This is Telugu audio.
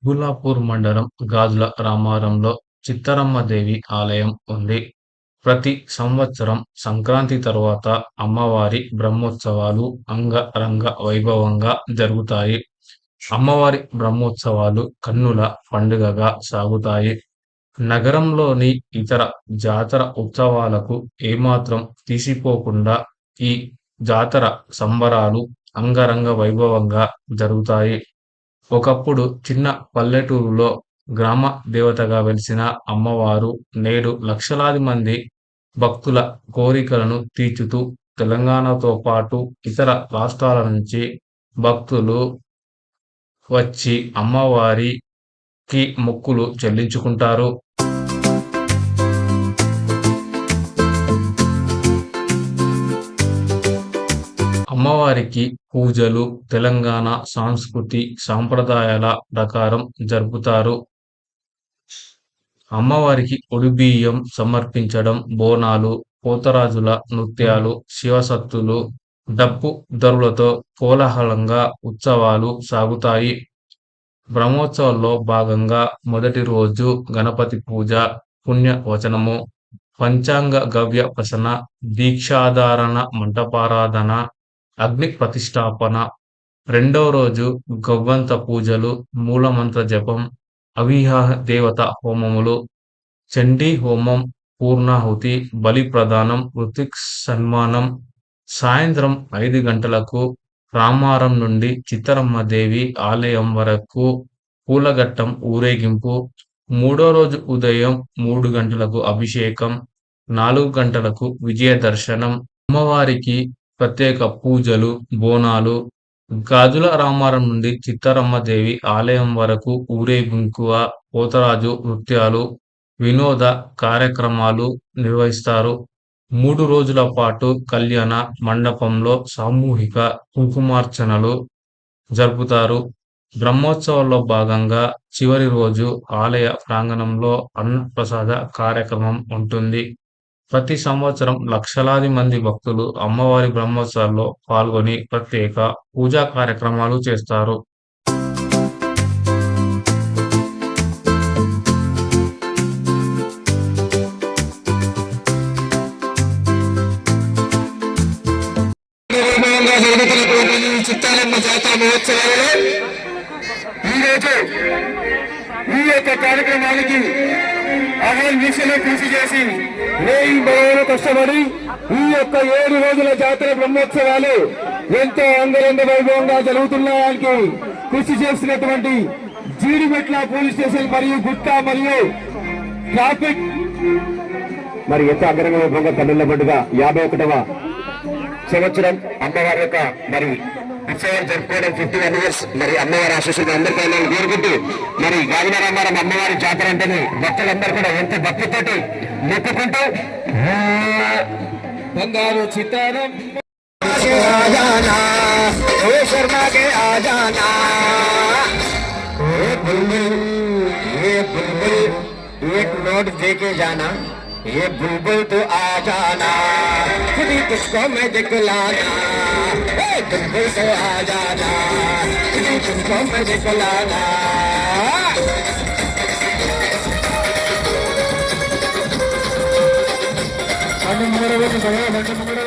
గులాపూర్ మండలం గాజుల రామారంలో చిత్తరమ్మ దేవి ఆలయం ఉంది. ప్రతి సంవత్సరం సంక్రాంతి తరువాత అమ్మవారి బ్రహ్మోత్సవాలు అంగరంగ వైభవంగా జరుగుతాయి. అమ్మవారి బ్రహ్మోత్సవాలు కన్నుల పండుగగా సాగుతాయి. నగరంలోని ఇతర జాతర ఉత్సవాలకు ఏమాత్రం తీసిపోకుండా ఈ జాతర సంబరాలు అంగరంగ వైభవంగా జరుగుతాయి. ఒకప్పుడు చిన్న పల్లెటూరులో గ్రామ దేవతగా వెలిసిన అమ్మవారు నేడు లక్షలాది మంది భక్తుల కోరికలను తీర్చుతూ తెలంగాణతో పాటు ఇతర రాష్ట్రాల నుంచి భక్తులు వచ్చి అమ్మవారికి మొక్కులు చెల్లించుకుంటారు. అమ్మవారికి పూజలు తెలంగాణ సంస్కృతి సాంప్రదాయాల ప్రకారం జరుపుతారు. అమ్మవారికి ఒడిబియ్యం సమర్పించడం, బోనాలు, పోతరాజుల నృత్యాలు, శివసత్తులు, డప్పు దరులతో కోలాహలంగా ఉత్సవాలు సాగుతాయి. బ్రహ్మోత్సవాల్లో భాగంగా మొదటి రోజు గణపతి పూజ, పుణ్యవచనము, పంచాంగ గవ్య ప్రసన, దీక్షాధారణ, మంటపారాధన, అగ్ని ప్రతిష్టాపన. రెండవ రోజు గవ్వంత పూజలు, మూలమంత్ర జపం, అవివాహ దేవత హోమములు, చండీ హోమం, పూర్ణాహుతి, బలి ప్రదానం, ఋత్విక్ సన్మానం. సాయంత్రం 5 గంటలకు రామారం నుండి చిత్తరమ్మ దేవి ఆలయం వరకు పూలఘట్టం ఊరేగింపు. మూడో రోజు ఉదయం 3 గంటలకు అభిషేకం, 4 గంటలకు విజయ దర్శనం. అమ్మవారికి ప్రత్యేక పూజలు, బోనాలు. గాజుల రామారం నుండి చిత్తరమ్మ దేవి ఆలయం వరకు ఊరేగింపుగా పోతరాజు నృత్యాలు, వినోద కార్యక్రమాలు నిర్వహిస్తారు. 3 రోజుల పాటు కళ్యాణ మండపంలో సామూహిక కుంకుమార్చనలు జరుపుతారు. బ్రహ్మోత్సవాల్లో భాగంగా చివరి రోజు ఆలయ ప్రాంగణంలో అన్నప్రసాద కార్యక్రమం ఉంటుంది. ప్రతి సంవత్సరం లక్షలాది మంది భక్తులు అమ్మవారి బ్రహ్మోత్సవాల్లో పాల్గొని ప్రత్యేక పూజా కార్యక్రమాలు చేస్తారు. చిత్తారమ్మ జాతర మహోత్సవాలలో ఈరోజు ఈ యొక్క కార్యక్రమానికి అహర్నిశలో కృషి చేసి రేయి బరువులు కష్టపడి ఈ యొక్క 7 రోజుల జాతర బ్రహ్మోత్సవాలు ఎంతో అంగరంగ వైభవంగా జరుగుతున్నాయానికి కృషి చేసినటువంటి జీడిమెట్ల పోలీస్ స్టేషన్ మరియు గుట్ట మరియు ట్రాఫిక్ మరి ఎంతో అంగరంగ వైభవంగా కన్నుల పండుగ 51వ సంవత్సరం అమ్మవారి యొక్క మరి ఉత్సవాలు జరుపుకోవడం 51 years మరి అమ్మవారి ఆశీస్సులు అందరికీ కోరుకుంటూ మరి గాజుల రామారం అమ్మవారి జాతర అంటేనే భక్తులందరూ కూడా ఎంతో భక్తితోటి మొక్కుకుంటూ బంగారు చిత్తారం एक नोट देके जाना ये बुलबुल तो आ जाना खुद ही तुझको मैं दिखलाना बुलबुल तो आ जाना खुद ही तुझको मैं दिखलाना मंगल